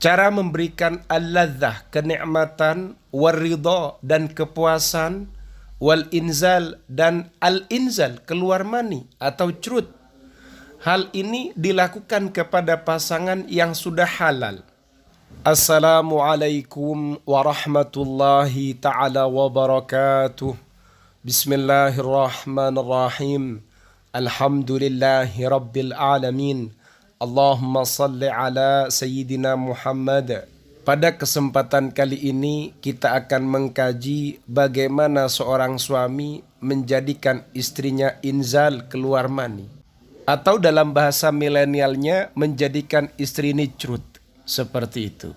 Cara memberikan al-ladzah, kenikmatan, waridha dan kepuasan, wal inzal dan al-inzal, keluar mani atau curut. Hal ini dilakukan kepada pasangan yang sudah halal. Assalamualaikum warahmatullahi ta'ala wabarakatuh. Bismillahirrahmanirrahim. Alhamdulillahi rabbil alamin. Allahumma salli ala Sayyidina Muhammad. Pada kesempatan kali ini kita akan mengkaji bagaimana seorang suami menjadikan istrinya inzal, keluar mani, atau dalam bahasa milenialnya menjadikan istri ini curut. Seperti itu.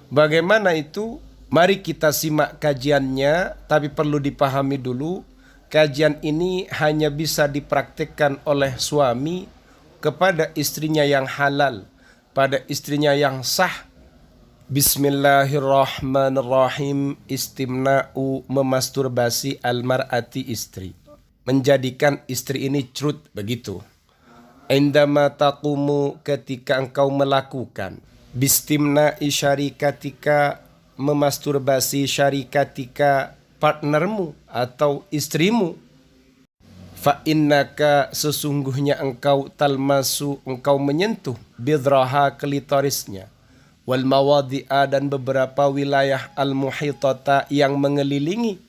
Bagaimana itu? Mari kita simak kajiannya, tapi perlu dipahami dulu, kajian ini hanya bisa dipraktikkan oleh suami kepada istrinya yang halal, pada istrinya yang sah. Bismillahirrahmanirrahim. Istimna'u, memasturbasi al-mar'ati, istri, menjadikan istri ini curut, begitu. Indama taqumu, ketika engkau melakukan. Bistimna'i syarikatika, memasturbasi syarikatika, partnermu atau istrimu. Fa innaka, sesungguhnya engkau talmasu, engkau menyentuh bidraha, klitorisnya, wal mawadi'a, dan beberapa wilayah al-muhitata, yang mengelilingi,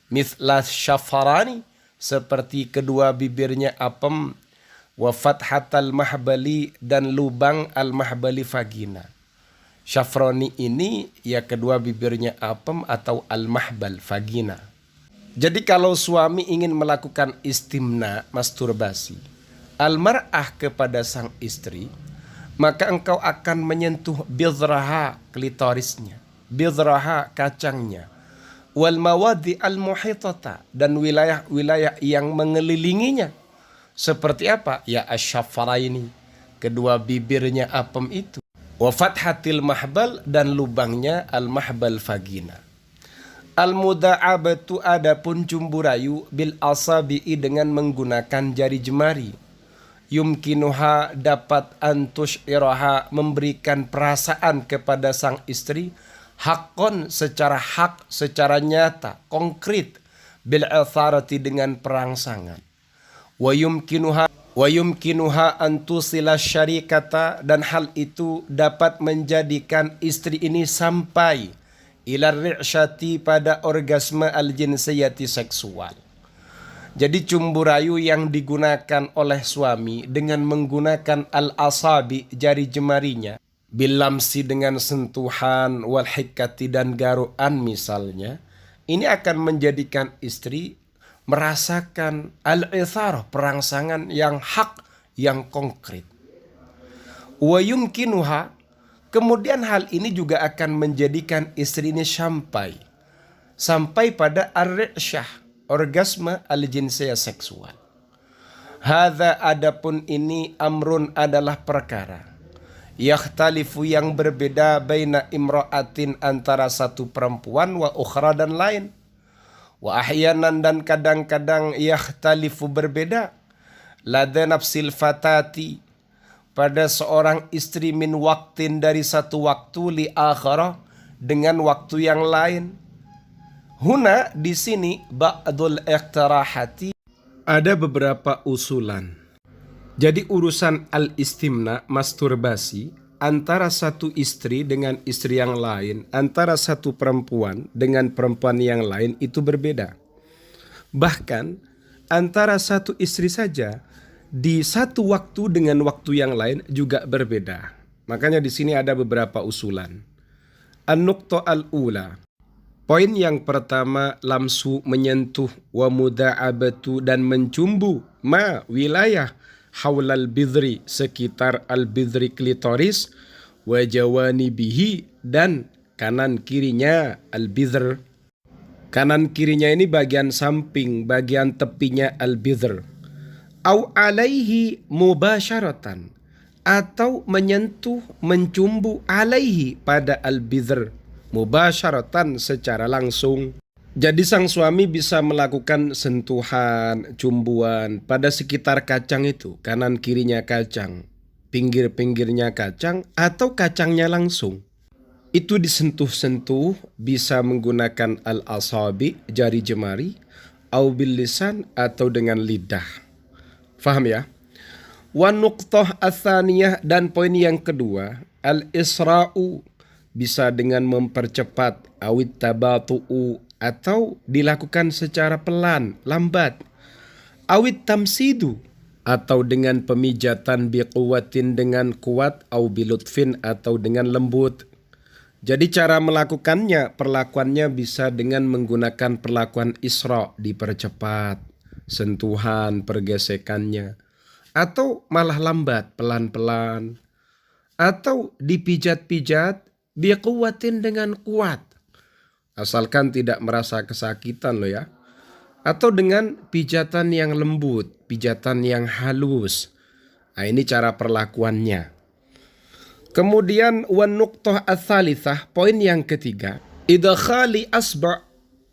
mithla syafarani, seperti kedua bibirnya apem, wa fathatal mahbali, dan lubang al-mahbali, vagina. Syafroni ini ya kedua bibirnya apem atau al-mahbal, vagina. Jadi kalau suami ingin melakukan istimna, masturbasi, al-mar'ah kepada sang istri, maka engkau akan menyentuh bidraha, klitorisnya, bidraha, kacangnya, wal mawadi al-muhitata, dan wilayah-wilayah yang mengelilinginya. Seperti apa? Ya asyafaraini, kedua bibirnya apem itu, wa fathatil mahbal, dan lubangnya al-mahbal, vagina. Al-muda'abatu, adapun cumbu rayu, bil asabi'i, dengan menggunakan jari jemari. Yumkinuha, dapat antusyiraha, memberikan perasaan kepada sang istri, hakon, secara hak, secara nyata, konkret, bil atharati, dengan perangsangan. Wa yumkinuha antusila syarikata, dan hal itu dapat menjadikan istri ini sampai ila ri'syati, pada orgasme al-jinsiyati, seksual. Jadi cumbu rayu yang digunakan oleh suami dengan menggunakan al-asabi, jari jemarinya, bilamsi, dengan sentuhan, wal hikati, dan garuan misalnya, ini akan menjadikan istri merasakan al-ithar, perangsangan yang hak, yang konkret. Wa yumkinuha, kemudian hal ini juga akan menjadikan istri ini sampai pada ar-ri'syah, orgasme al-jinsiyah, seksual. Hadza, adapun ini, amrun, adalah perkara, yakhtalifu, yang berbeda, baina imra'atin, antara satu perempuan, wa ukhra, dan lain, wa ahyanan, dan kadang-kadang, yakhtalifu, berbeda, lada nafsil fatati, pada seorang istri, min waktin, dari satu waktu, li akhara, dengan waktu yang lain. Huna, di sini, ba'dul iqtirahati, ada beberapa usulan. Jadi urusan al-istimna, masturbasi, antara satu istri dengan istri yang lain, antara satu perempuan dengan perempuan yang lain, itu berbeda. Bahkan antara satu istri saja di satu waktu dengan waktu yang lain juga berbeda. Makanya di sini ada beberapa usulan. An-nuqta al-ula, poin yang pertama, lamsu, menyentuh, wa muda'abatu, dan mencumbu, ma, wilayah, haulal bidri, sekitar al-bidri, klitoris, wa jawanibihi, dan kanan kirinya al-bidr. Kanan kirinya ini bagian samping, bagian tepinya al-bidr. Au alaihi mubasyaratan, atau menyentuh, mencumbu, alaihi, pada al-bidr, mubasyaratan, secara langsung. Jadi sang suami bisa melakukan sentuhan, cumbuan pada sekitar kacang itu, kanan kirinya kacang, pinggir-pinggirnya kacang atau kacangnya langsung. Itu disentuh-sentuh bisa menggunakan al-asabi, jari jemari, au bil lisan atau dengan lidah. Faham ya? Wa nuqtah atsaniyah, dan poin yang kedua, al-isra'u, bisa dengan mempercepat, awit tabatu'u, atau dilakukan secara pelan, lambat, awit tamsidu, atau dengan pemijatan biquwatin dengan kuat, au bilutfin, atau dengan lembut. Jadi cara melakukannya, perlakuannya bisa dengan menggunakan perlakuan isra, dipercepat, sentuhan, pergesekannya, atau malah lambat, pelan-pelan, atau dipijat-pijat biquwatin dengan kuat, asalkan tidak merasa kesakitan loh ya, atau dengan pijatan yang lembut, pijatan yang halus. Nah, ini cara perlakuannya. Kemudian wan nuqtah ats-tsalitsah, poin yang ketiga, idkhali asba',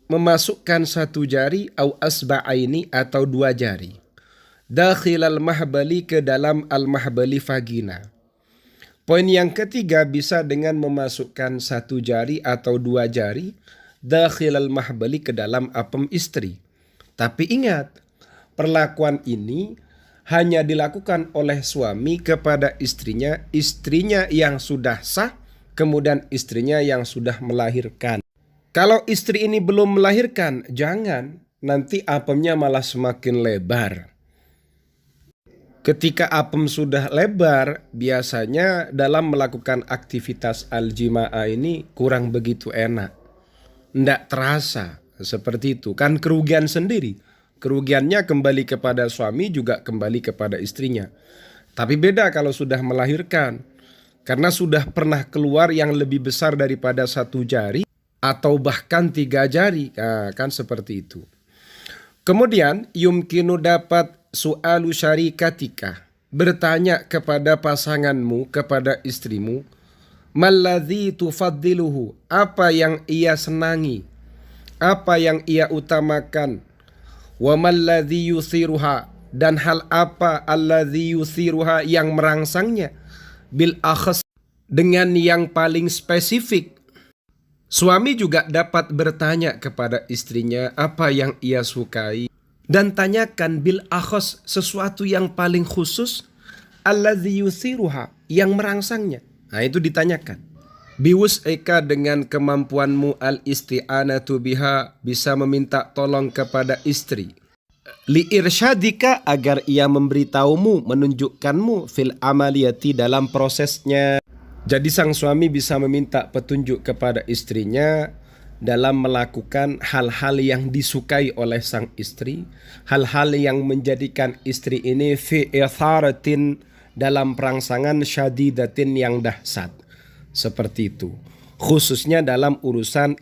memasukkan satu jari, au asba'aini, atau dua jari, dakhilal mahbali, ke dalam al-mahbali vagina. Poin yang ketiga bisa dengan memasukkan satu jari atau dua jari dakhilal mahbali, ke dalam apem istri. Tapi ingat, perlakuan ini hanya dilakukan oleh suami kepada istrinya, istrinya yang sudah sah, kemudian istrinya yang sudah melahirkan. Kalau istri ini belum melahirkan, jangan, nanti apemnya malah semakin lebar. Ketika apem sudah lebar, biasanya dalam melakukan aktivitas al-jima'ah ini kurang begitu enak. Nggak terasa seperti itu. Kan kerugian sendiri. Kerugiannya kembali kepada suami, juga kembali kepada istrinya. Tapi beda kalau sudah melahirkan. Karena sudah pernah keluar yang lebih besar daripada satu jari atau bahkan tiga jari. Nah, kan seperti itu. Kemudian yumkinu, dapat su'alu syarikatika, bertanya kepada pasanganmu, kepada istrimu, malladzi tufaddiluhu, apa yang ia senangi, apa yang ia utamakan, wa malladzi yusiruha, dan hal apa alladzi yusiruha, yang merangsangnya, bil akhas, dengan yang paling spesifik. Suami juga dapat bertanya kepada istrinya apa yang ia sukai, dan tanyakan bil akhas, sesuatu yang paling khusus, alladzi yusiruha, yang merangsangnya. Nah, itu ditanyakan. Biwus'ika, dengan kemampuanmu, al isti'anatu biha, bisa meminta tolong kepada istri. Li irsyadika, agar ia memberitahumu, menunjukkanmu, fil amaliyati, dalam prosesnya. Jadi sang suami bisa meminta petunjuk kepada istrinya dalam melakukan hal-hal yang disukai oleh sang istri, hal-hal yang menjadikan istri ini fi itharatin, dalam perangsangan, syadidatin, yang dahsyat. Seperti itu. Khususnya dalam urusan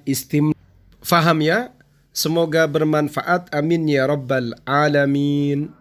Faham ya? Semoga bermanfaat. Amin ya rabbal alamin.